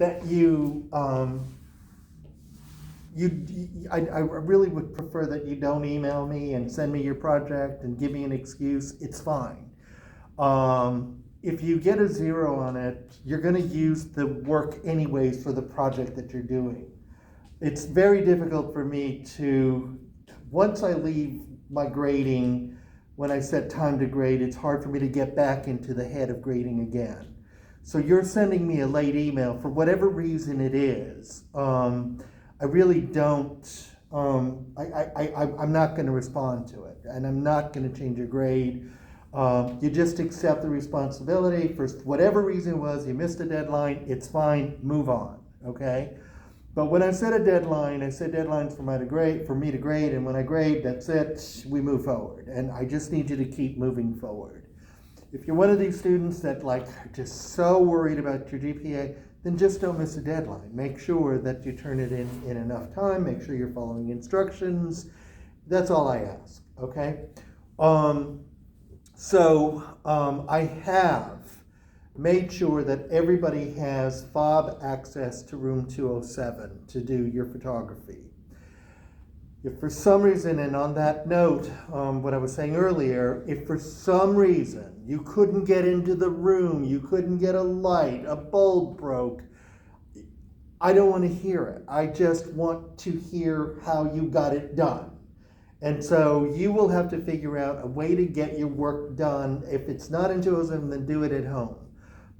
that I really would prefer that you don't email me and send me your project and give me an excuse. It's fine. If you get a 0 on it, you're going to use the work anyways for the project that you're doing. It's very difficult for me to, once I leave my grading, when I set time to grade, it's hard for me to get back into the head of grading again. So you're sending me a late email for whatever reason it is. I really don't, I'm not going to respond to it, and I'm not going to change your grade. You just accept the responsibility for whatever reason it was. You missed a deadline, it's fine, move on, okay? But when I set a deadline, I set deadlines for me to grade, and when I grade, that's it, we move forward. And I just need you to keep moving forward. If you're one of these students that are just so worried about your GPA, then just don't miss a deadline. Make sure that you turn it in enough time, make sure you're following instructions. That's all I ask, okay? I have made sure that everybody has fob access to room 207 to do your photography. If for some reason, and on that note, what I was saying earlier, if for some reason you couldn't get into the room, you couldn't get a light, a bulb broke, I don't want to hear it. I just want to hear how you got it done. And so you will have to figure out a way to get your work done. If it's not in 207, then do it at home.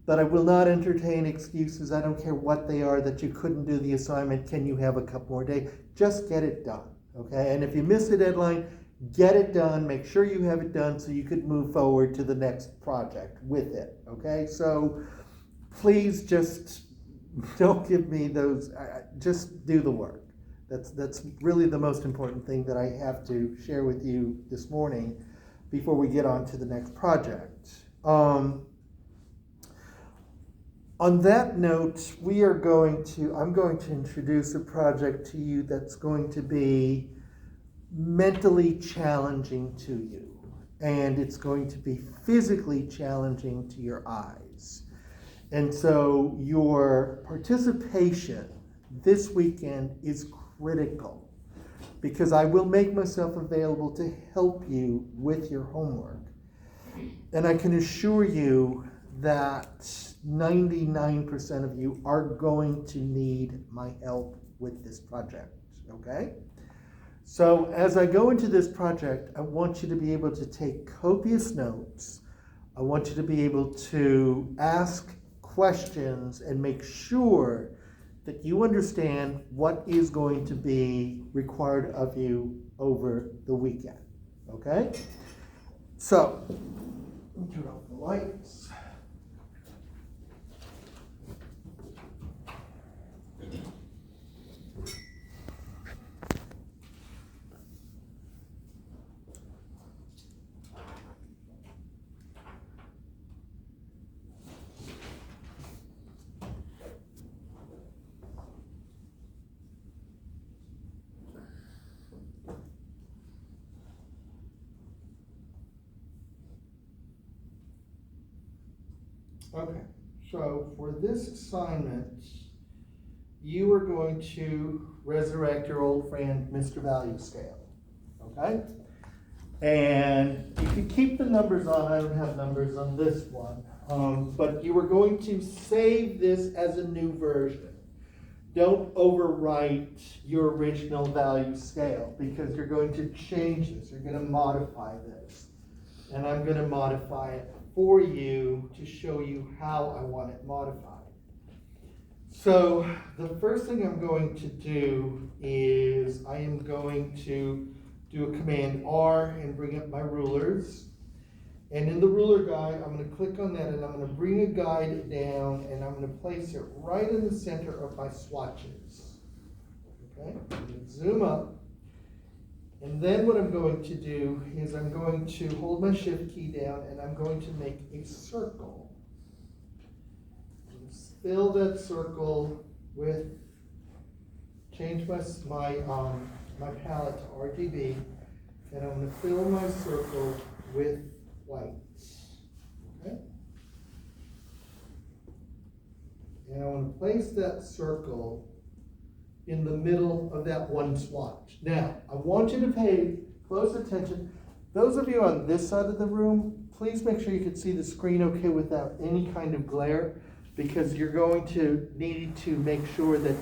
But I will not entertain excuses. I don't care what they are that you couldn't do the assignment. Can you have a couple more days? Just get it done, okay? And if you miss the deadline, get it done. Make sure you have it done so you could move forward to the next project with it, okay? So please just don't give me those, just do the work. That's really the most important thing that I have to share with you this morning before we get on to the next project. On that note, I'm going to introduce a project to you that's going to be mentally challenging to you, and it's going to be physically challenging to your eyes. And so your participation this weekend is critical, because I will make myself available to help you with your homework. And I can assure you that 99% of you are going to need my help with this project, okay? So as I go into this project, I want you to be able to take copious notes. I want you to be able to ask questions and make sure that you understand what is going to be required of you over the weekend, okay? So, let me turn off the lights. Okay, so for this assignment, you are going to resurrect your old friend, Mr. Value Scale, okay? And you can keep the numbers on. I don't have numbers on this one, but you are going to save this as a new version. Don't overwrite your original value scale, because you're going to change this. You're going to modify this. And I'm going to modify it for you to show you how I want it modified. So the first thing I'm going to do is I am going to do a Command R and bring up my rulers. And in the ruler guide, I'm going to click on that, and I'm going to bring a guide down, and I'm going to place it right in the center of my swatches. Okay, I'm going to zoom up. And then what I'm going to do is I'm going to hold my shift key down, and I'm going to make a circle. Fill that circle with, change my palette to RGB, and I'm going to fill my circle with white. Okay? And I want to place that circle in the middle of that one swatch. Now, I want you to pay close attention. Those of you on this side of the room, please make sure you can see the screen okay without any kind of glare, because you're going to need to make sure that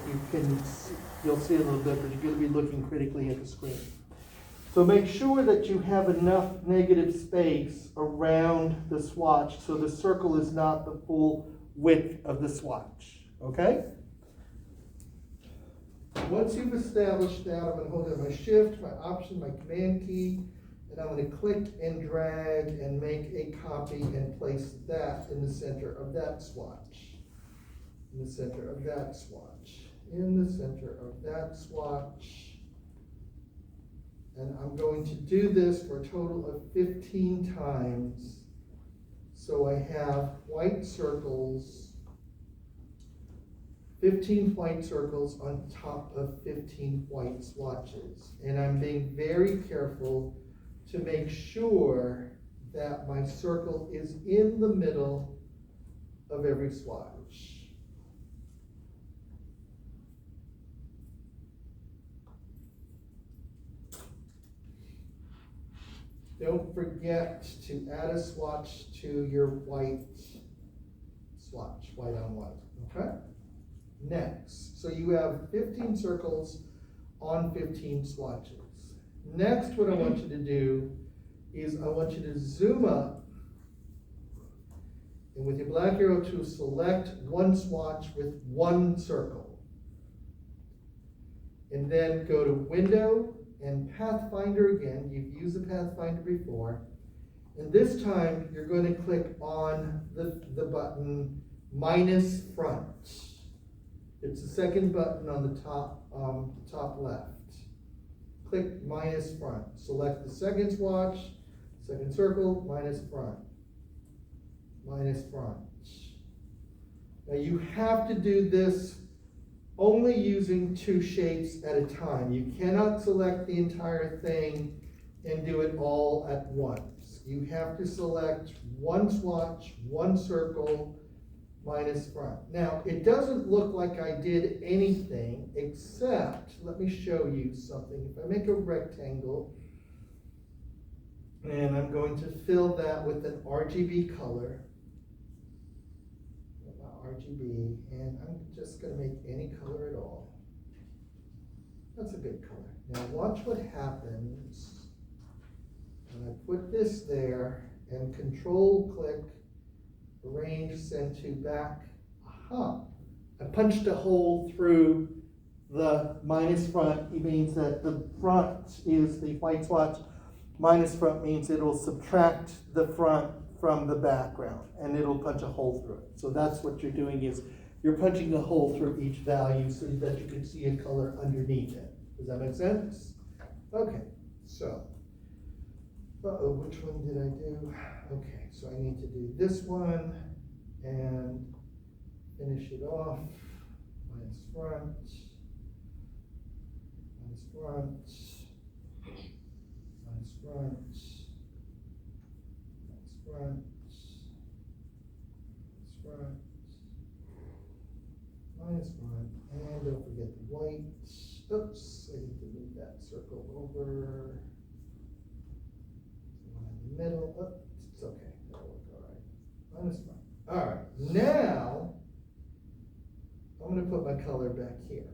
you'll see a little bit, but you're going to be looking critically at the screen. So make sure that you have enough negative space around the swatch so the circle is not the full width of the swatch, okay? Once you've established that, I'm going to hold down my shift, my option, my command key, and I'm going to click and drag and make a copy and place that in the center of that swatch. In the center of that swatch. In the center of that swatch. And I'm going to do this for a total of 15 times. So I have white circles, 15 white circles on top of 15 white swatches. And I'm being very careful to make sure that my circle is in the middle of every swatch. Don't forget to add a swatch to your white swatch, white on white, okay? Next, so you have 15 circles on 15 swatches. Next, what I want you to do is I want you to zoom up, and with your black arrow tool, select one swatch with one circle. And then go to Window and Pathfinder again. You've used the Pathfinder before. And this time, you're going to click on the button minus front. It's the second button on the top left. Click minus front. Select the second swatch, second circle, minus front. Minus front. Now you have to do this only using two shapes at a time. You cannot select the entire thing and do it all at once. You have to select one swatch, one circle, minus front. Now, it doesn't look like I did anything except, let me show you something. If I make a rectangle, and I'm going to fill that with an RGB color, RGB, and I'm just going to make any color at all. That's a good color. Now watch what happens when I put this there and control click, arrange, send to back. Aha! I punched a hole through the minus front. It means that the front is the white swatch. Minus front means it'll subtract the front from the background, and it'll punch a hole through it. So that's what you're doing, is you're punching a hole through each value so that you can see a color underneath it. Does that make sense? Okay, so, which one did I do? Okay, so I need to do this one and finish it off. Minus front, minus front, minus front, front, minus front, and don't forget the white. Oops, I need to move that circle over. One in the middle. Oh, it's okay, that'll work all right. Minus front. All right, now I'm going to put my color back here.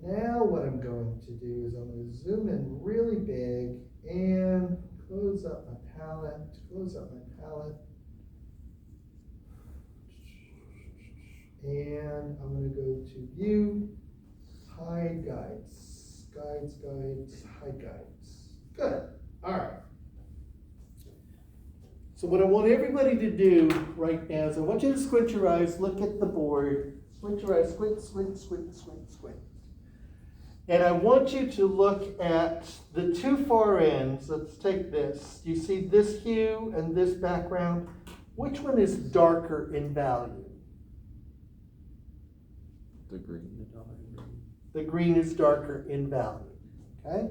Now what I'm going to do is I'm going to zoom in really big and close up my palette, and I'm going to go to View, Hide Guides, Hide Guides. Good. All right. So what I want everybody to do right now is I want you to squint your eyes, look at the board, squint your eyes, squint, squint, squint, squint, squint. And I want you to look at the two far ends. Let's take this. You see this hue and this background? Which one is darker in value? The green. The green is darker in value. Okay?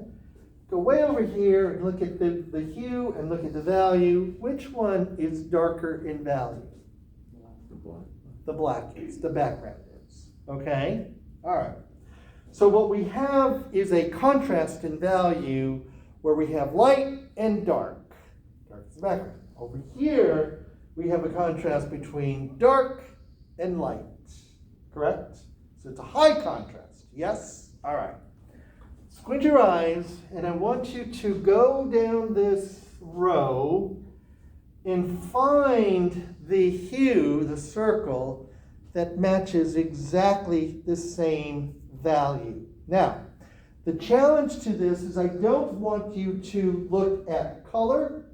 Go way over here and look at the hue and look at the value. Which one is darker in value? The The black is, the background is. Okay? All right. So what we have is a contrast in value where we have light and dark. Dark is the background. Over here, we have a contrast between dark and light. Correct? So it's a high contrast. Yes? All right. Squint your eyes, and I want you to go down this row and find the hue, the circle, that matches exactly the same value. Now, the challenge to this is I don't want you to look at color.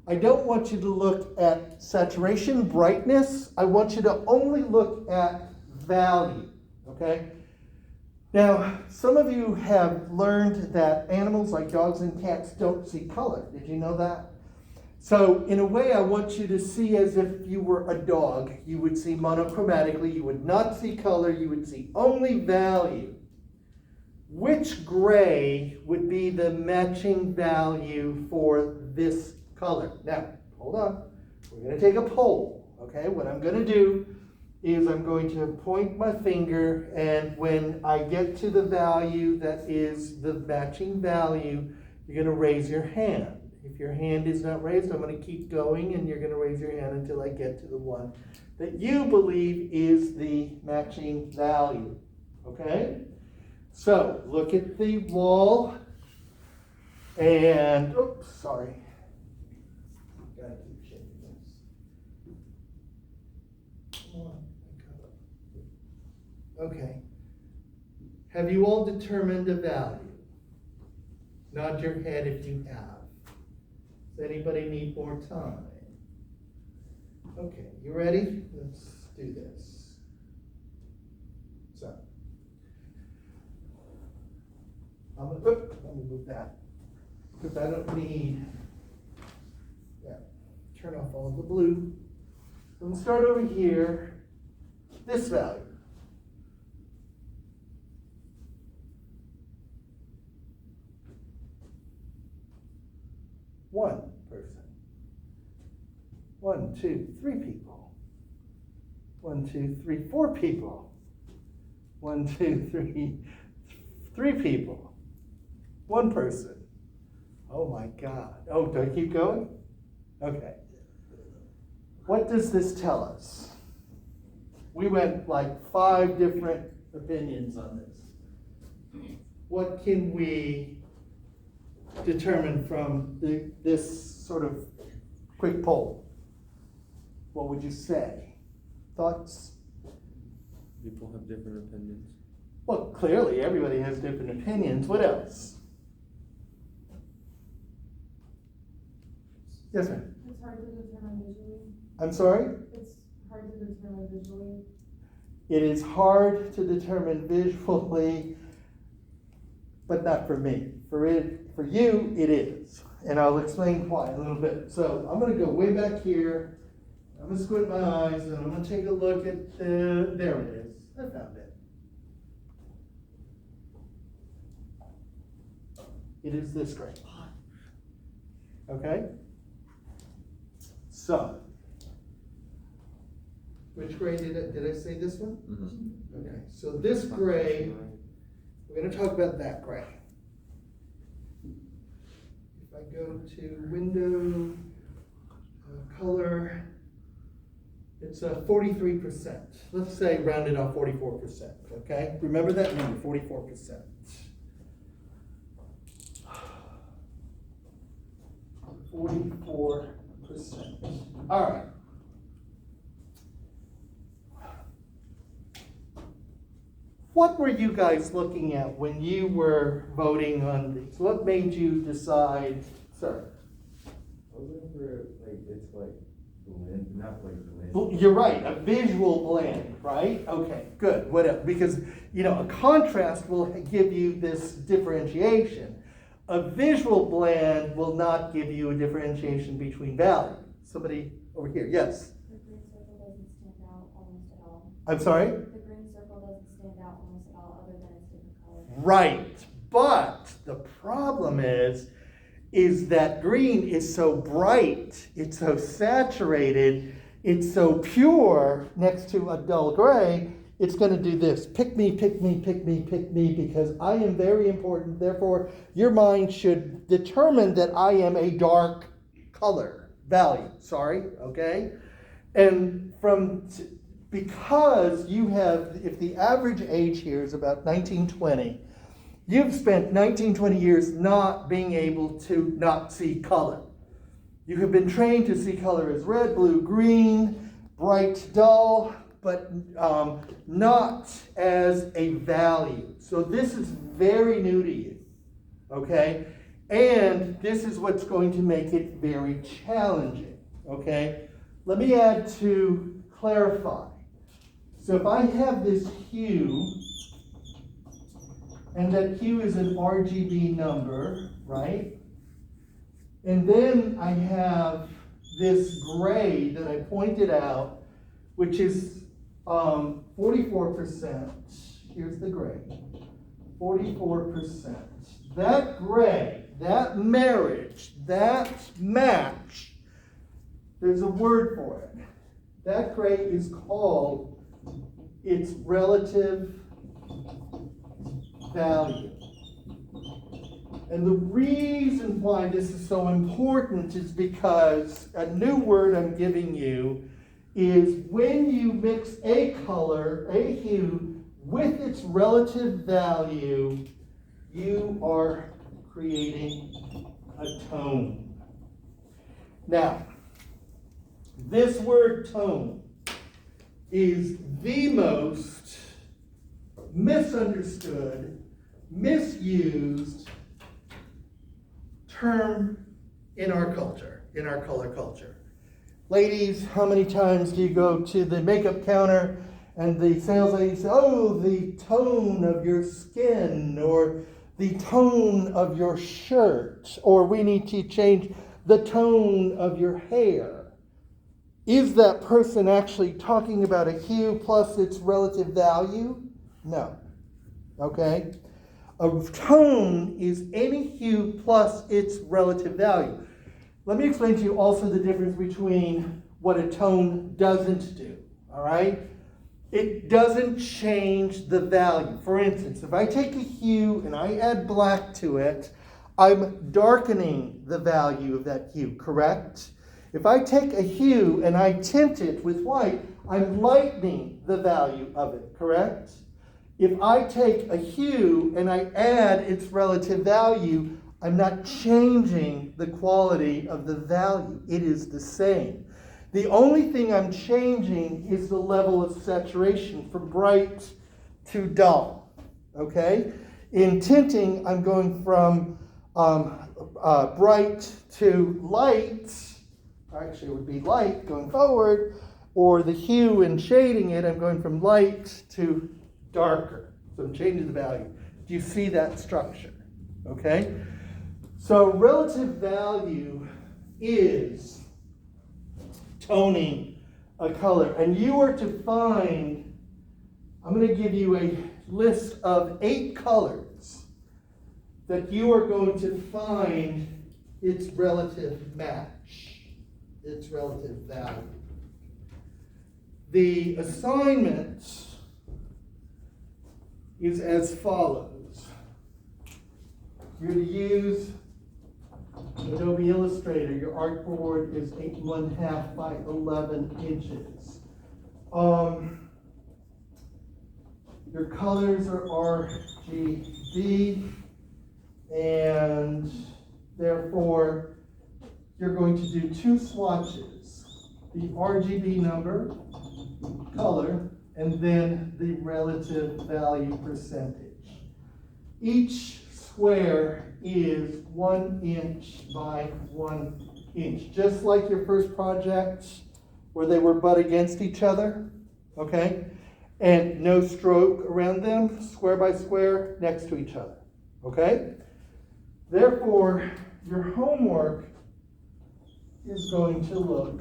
I don't want you to look at saturation, brightness. I want you to only look at value, okay? Now, some of you have learned that animals like dogs and cats don't see color. Did you know that? So, in a way, I want you to see as if you were a dog. You would see monochromatically. You would not see color. You would see only value. Which gray would be the matching value for this color? Now, hold on. We're going to take a poll. Okay, what I'm going to do is I'm going to point my finger, and when I get to the value that is the matching value, you're going to raise your hand. If your hand is not raised, I'm going to keep going, and you're going to raise your hand until I get to the one that you believe is the matching value. Okay? So, look at the wall, and, oops, sorry. Gotta keep shaking this. Come on. Okay. Have you all determined a value? Nod your head if you have. Does anybody need more time? Okay, you ready? Let's do this. So, I'm gonna move that because I don't need. Yeah, turn off all of the blue. I'm gonna start over here. This value. One person. 1, 2, 3 people. 1, 2, 3, 4 people. 1, 2, 3 people. One person. Oh my God. Oh, do I keep going? Okay. What does this tell us? We went like 5 different opinions on this. What can we determine from this sort of quick poll? What would you say? Thoughts? People have different opinions. Well, clearly everybody has different opinions. What else? Yes, ma'am. It's hard to determine visually. I'm sorry? It's hard to determine visually. It is hard to determine visually, but not for me. For you, it is. And I'll explain why in a little bit. So I'm going to go way back here. I'm going to squint my eyes, and I'm going to take a look at there it is. I found it. It is this gray. Okay? So, which gray did I say this one? Mm-hmm. Okay, so this gray, we're going to talk about that gray. If I go to window, color, it's 43%. Let's say round it off 44%, okay? Remember that number, 44%. 44%. All right. What were you guys looking at when you were voting on these? What made you decide, sir? I was looking for, like, it's like blend, not like blend. Well, you're right, a visual blend, right? Okay, good. What else? Because, you know, a contrast will give you this differentiation. A visual blend will not give you a differentiation between values. Somebody over here, yes? The green circle doesn't stand out almost at all. I'm sorry? The green circle doesn't stand out almost at all other than its different color. Right, but the problem is that green is so bright, it's so saturated, it's so pure next to a dull gray, it's going to do this. Pick me, pick me, pick me, pick me, because I am very important. Therefore, your mind should determine that I am a dark color value. Sorry, okay? And because you have, if the average age here is about 1920, you've spent 19-20 years not being able to not see color. You have been trained to see color as red, blue, green, bright, dull, but not as a value. So this is very new to you, okay? And this is what's going to make it very challenging, okay? Let me add to clarify. So if I have this hue, and that hue is an RGB number, right? And then I have this gray that I pointed out, which is 44%. Here's the gray. 44%. That gray, that marriage, that match, there's a word for it. That gray is called its relative value. And the reason why this is so important is because a new word I'm giving you is when you mix a color, a hue, with its relative value, you are creating a tone. Now, this word tone is the most misunderstood, misused term in our culture, in our color culture. Ladies, how many times do you go to the makeup counter and the sales lady says, oh, the tone of your skin, or the tone of your shirt, or we need to change the tone of your hair. Is that person actually talking about a hue plus its relative value? No. Okay? A tone is any hue plus its relative value. Let me explain to you also the difference between what a tone doesn't do. All right? It doesn't change the value. For instance, if I take a hue and I add black to it, I'm darkening the value of that hue, correct? If I take a hue and I tint it with white, I'm lightening the value of it, correct? If I take a hue and I add its relative value, I'm not changing the quality of the value. It is the same. The only thing I'm changing is the level of saturation from bright to dull, okay? In tinting, I'm going from bright to light. Actually, it would be light going forward, or the hue and shading it, I'm going from light to darker. So I'm changing the value. Do you see that structure? Okay? So relative value is toning a color. And you are to find, I'm going to give you a list of 8 colors that you are going to find its relative match, its relative value. The assignment is as follows. You're to use Adobe Illustrator. Your artboard is 8.5 by 11 inches. Your colors are RGB, and therefore you're going to do 2 swatches. The RGB number, color, and then the relative value percentage. Each square is 1 inch by 1 inch, just like your first project where they were butt against each other, okay? And no stroke around them, square by square, next to each other, okay? Therefore, your homework is going to look,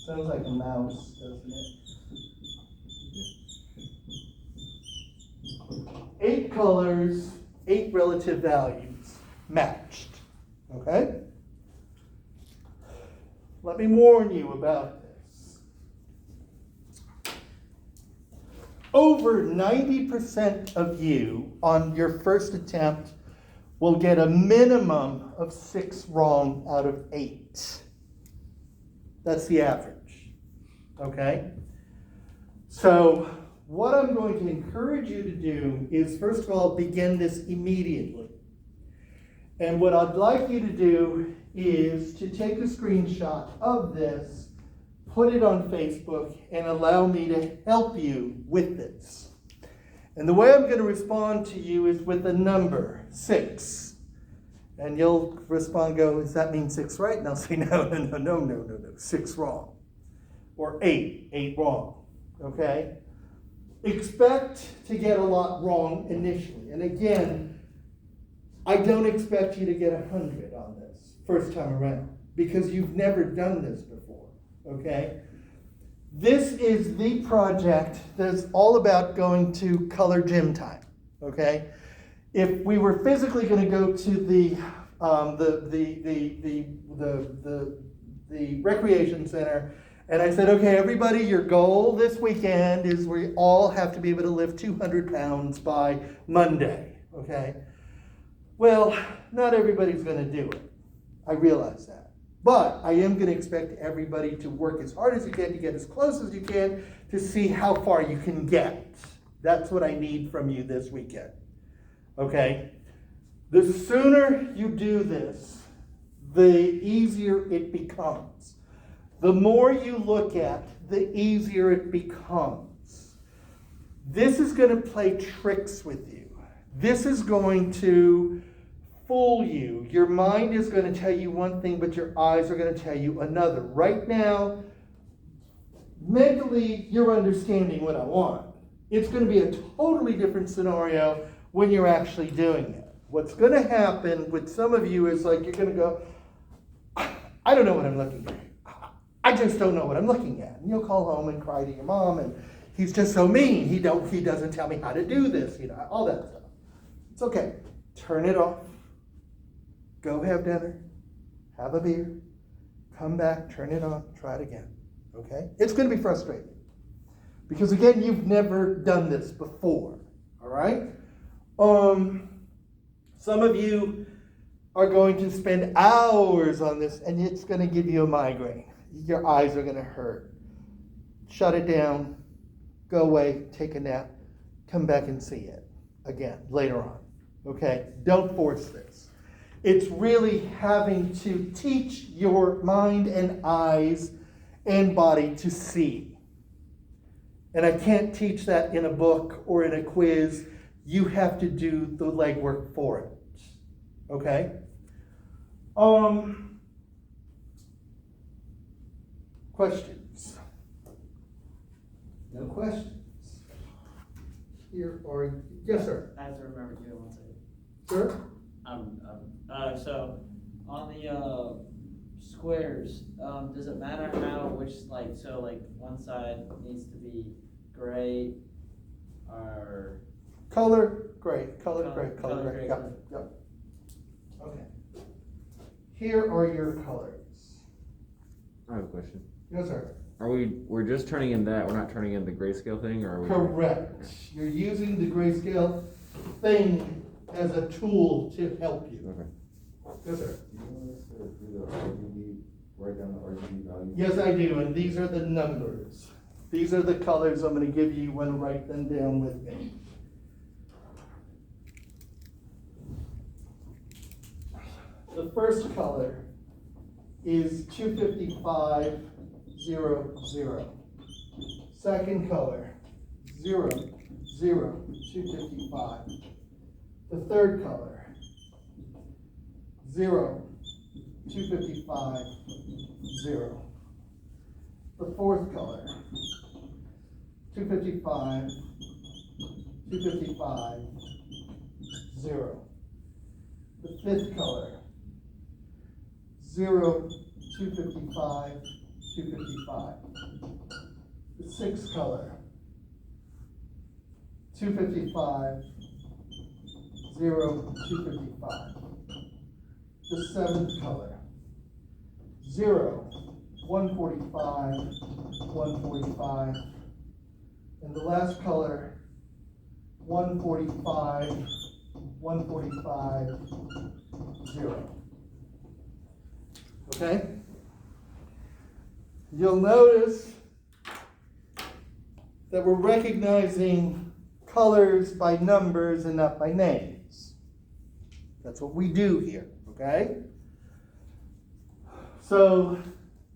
sounds like a mouse, doesn't it? colors, 8 relative values matched. Okay? Let me warn you about this. Over 90% of you on your first attempt will get a minimum of 6 wrong out of 8. That's the average. Okay? So, what I'm going to encourage you to do is, first of all, begin this immediately. And what I'd like you to do is to take a screenshot of this, put it on Facebook, and allow me to help you with this. And the way I'm going to respond to you is with the number 6. And you'll respond, go, does that mean 6 right? And I'll say, no, 6 wrong. Or 8 wrong. Okay? Expect to get a lot wrong initially. And again, I don't expect you to get 100 on this first time around, because you've never done this before. Okay? This is the project that's all about going to color gym time. Okay? If we were physically going to go to the recreation center, and I said, okay, everybody, your goal this weekend is we all have to be able to lift 200 pounds by Monday. Okay? Well, not everybody's going to do it. I realize that. But I am going to expect everybody to work as hard as you can to get as close as you can to see how far you can get. That's what I need from you this weekend. Okay? The sooner you do this, the easier it becomes. The more you look at, the easier it becomes. This is going to play tricks with you. This is going to fool you. Your mind is going to tell you one thing, but your eyes are going to tell you another. Right now, mentally, you're understanding what I want. It's going to be a totally different scenario when you're actually doing it. What's going to happen with some of you is like you're going to go, I don't know what I'm looking at. I just don't know what I'm looking at. And you'll call home and cry to your mom, and he's just so mean. He doesn't tell me how to do this, all that stuff. It's okay. Turn it off. Go have dinner. Have a beer. Come back, turn it on, try it again. Okay? It's going to be frustrating. Because again, you've never done this before. All right? Some of you are going to spend hours on this, and it's going to give you a migraine. Your eyes are going to hurt. Shut it down. Go away. Take a nap. Come back and see it again later on. Okay? Don't force this. It's really having to teach your mind and eyes and body to see. And I can't teach that in a book or in a quiz. You have to do the legwork for it. Okay? Questions? No questions. Here or yes, sir. I have to remember to do it once Sir? So on the squares, does it matter which one side needs to be gray or Color gray. Color gray. Color gray. Yep. Okay. Here are your colors. I have a question. Yes, sir. We're just turning in that, we're not turning in the grayscale thing, or are we? Correct. You're using the grayscale thing as a tool to help you. Okay. Yes, sir. Do you want us to do the RGB, write down the RGB value? Yes, I do, and these are the numbers. These are the colors I'm going to give you. You want to write them down with me. The first color is 25500. Second color, 255. The third color, 255. The fourth color, 255. The fifth color, 255. The sixth color, 255. 0, 255. The seventh color, 0, 145, 145. And the last color, 145, 145, 0. Okay? You'll notice that we're recognizing colors by numbers and not by names. That's what we do here, okay? So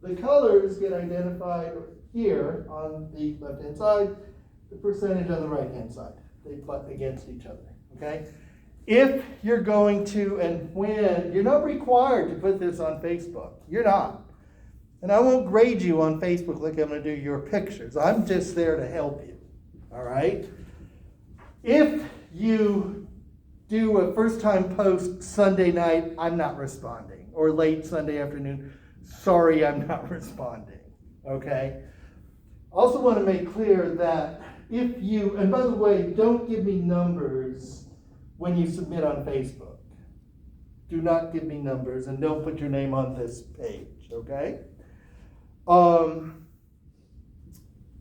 the colors get identified here on the left-hand side, the percentage on the right-hand side. They butt against each other, okay? If you're going to, and when, you're not required to put this on Facebook. You're not. And I won't grade you on Facebook like I'm going to do your pictures. I'm just there to help you, all right? If you do a first-time post Sunday night, I'm not responding. Or late Sunday afternoon, sorry, I'm not responding, okay? Also want to make clear that if you, and by the way, don't give me numbers when you submit on Facebook. Do not give me numbers and don't put your name on this page, okay?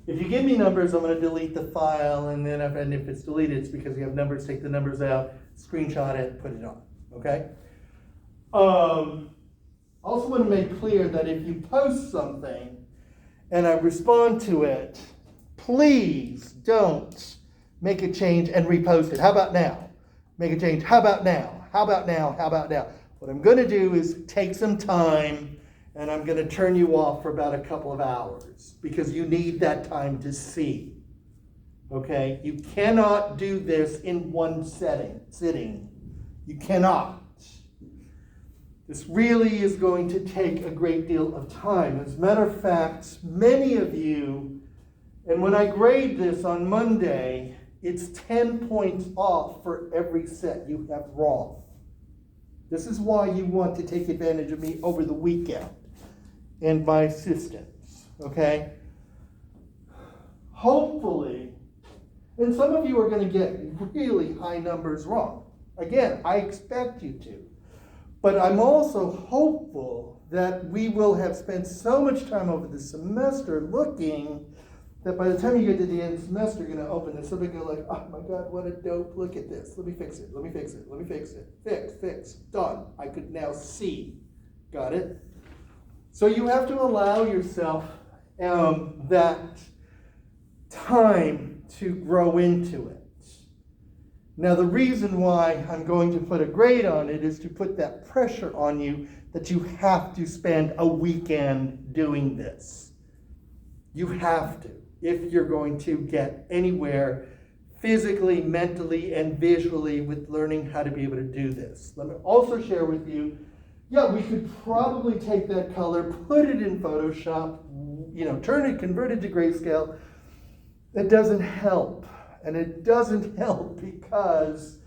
If you give me numbers, I'm going to delete the file, and then if it's deleted, it's because you have numbers. Take the numbers out, screenshot it, put it on, okay? Also want to make clear that if you post something and I respond to it, please don't make a change and repost it. How about now? Make a change. How about now? How about now? How about now? What I'm going to do is take some time and I'm going to turn you off for about a couple of hours because you need that time to see. Okay? You cannot do this in one sitting. You cannot. This really is going to take a great deal of time. As a matter of fact, many of you, and when I grade this on Monday, it's 10 points off for every set you have wrong. This is why you want to take advantage of me over the weekend and my assistance, okay? Hopefully, and some of you are going to get really high numbers wrong. Again, I expect you to. But I'm also hopeful that we will have spent so much time over the semester looking that by the time you get to the end of the semester, you're going to open this up and go like, oh my God, what a dope, look at this. Let me fix it, let me fix it, let me fix it. Fix, done. I could now see. Got it? So you have to allow yourself that time to grow into it. Now the reason why I'm going to put a grade on it is to put that pressure on you that you have to spend a weekend doing this. You have to, if you're going to get anywhere physically, mentally, and visually with learning how to be able to do this. Let me also share with you, yeah, we could probably take that color, put it in Photoshop, convert it to grayscale. That doesn't help. And it doesn't help because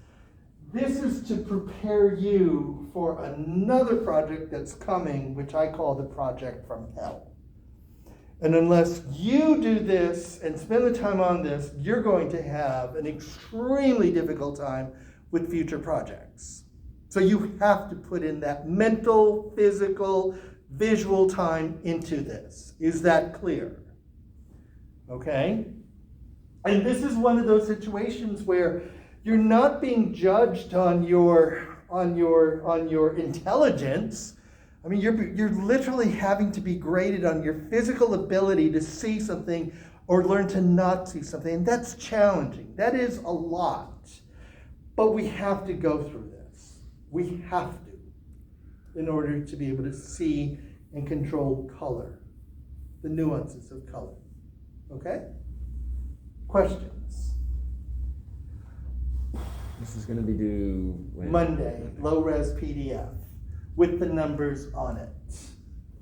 this is to prepare you for another project that's coming, which I call the project from hell. And unless you do this and spend the time on this, you're going to have an extremely difficult time with future projects. So you have to put in that mental, physical, visual time into this. Is that clear? Okay? And this is one of those situations where you're not being judged on your intelligence. I mean, you're literally having to be graded on your physical ability to see something or learn to not see something. And that's challenging. That is a lot. But we have to go through this. We have to in order to be able to see and control color, the nuances of color. Okay? Questions? This is going to be due when? Monday, low-res PDF with the numbers on it.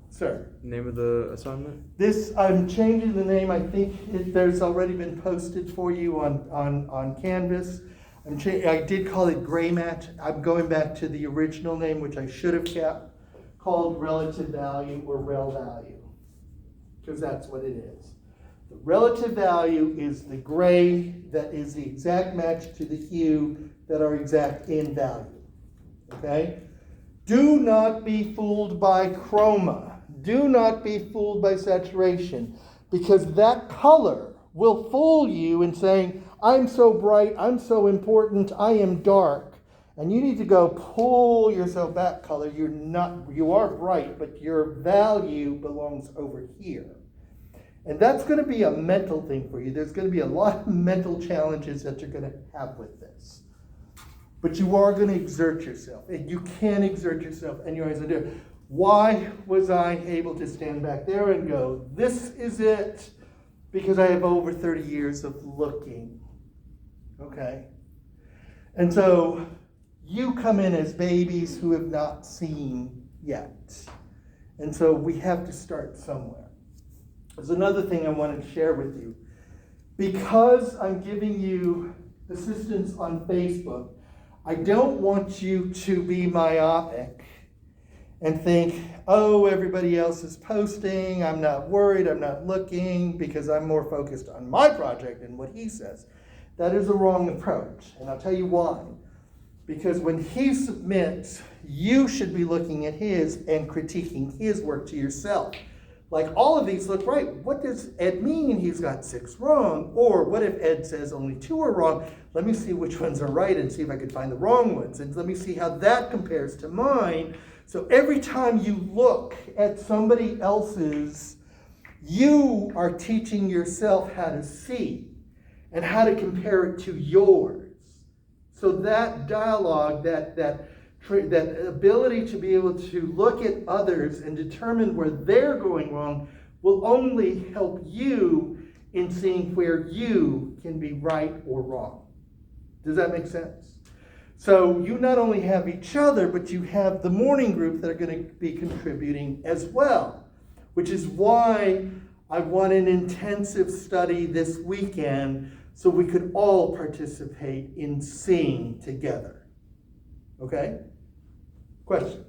Sir? Name of the assignment? This, I'm changing the name. I think there's already been posted for you on Canvas. I did call it Gray Match. I'm going back to the original name, which I should have kept, called Relative Value or Rel Value, because that's what it is. The relative value is the gray that is the exact match to the hue that are exact in value. Okay? Do not be fooled by chroma. Do not be fooled by saturation, because that color will fool you in saying, I'm so bright, I'm so important, I am dark. And you need to go pull yourself back, color. You are bright, but your value belongs over here. And that's going to be a mental thing for you. There's going to be a lot of mental challenges that you're going to have with this. But you are going to exert yourself. And you can exert yourself, and you're going to do it. Why was I able to stand back there and go, this is it? Because I have over 30 years of looking. Okay? And so you come in as babies who have not seen yet. And so we have to start somewhere. There's another thing I wanted to share with you. Because I'm giving you assistance on Facebook, I don't want you to be myopic and think, oh, everybody else is posting, I'm not worried, I'm not looking, because I'm more focused on my project and what he says. That is a wrong approach, and I'll tell you why. Because when he submits, you should be looking at his and critiquing his work to yourself. Like, all of these look right. What does Ed mean? He's got 6 wrong. Or what if Ed says only 2 are wrong? Let me see which ones are right and see if I can find the wrong ones. And let me see how that compares to mine. So every time you look at somebody else's, you are teaching yourself how to see and how to compare it to yours. So that dialogue, that ability to be able to look at others and determine where they're going wrong will only help you in seeing where you can be right or wrong. Does that make sense? So you not only have each other, but you have the morning group that are going to be contributing as well, which is why I want an intensive study this weekend so we could all participate in seeing together. Okay? Question?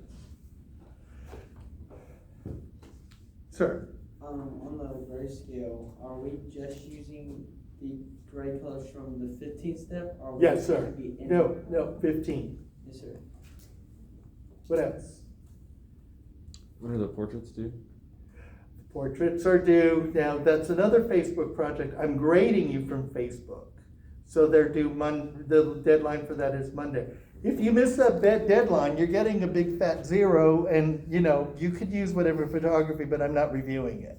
Sir? On the gray scale, are we just using the gray colors from the 15th step? Or Yes, sir. would it be in- No, 15. Yes, sir. What else? What do the portraits do? Portraits are due. Now, that's another Facebook project. I'm grading you from Facebook. So they're due the deadline for that is Monday. If you miss that deadline, you're getting a big fat 0, and you could use whatever photography, but I'm not reviewing it.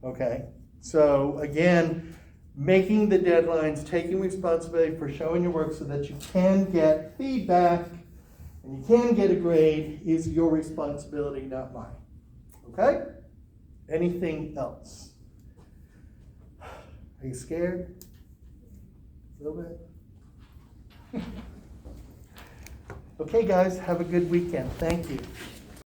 Okay? So again, making the deadlines, taking responsibility for showing your work so that you can get feedback and you can get a grade is your responsibility, not mine. Okay? Anything else? Are you scared? A little bit? Okay, guys, have a good weekend. Thank you.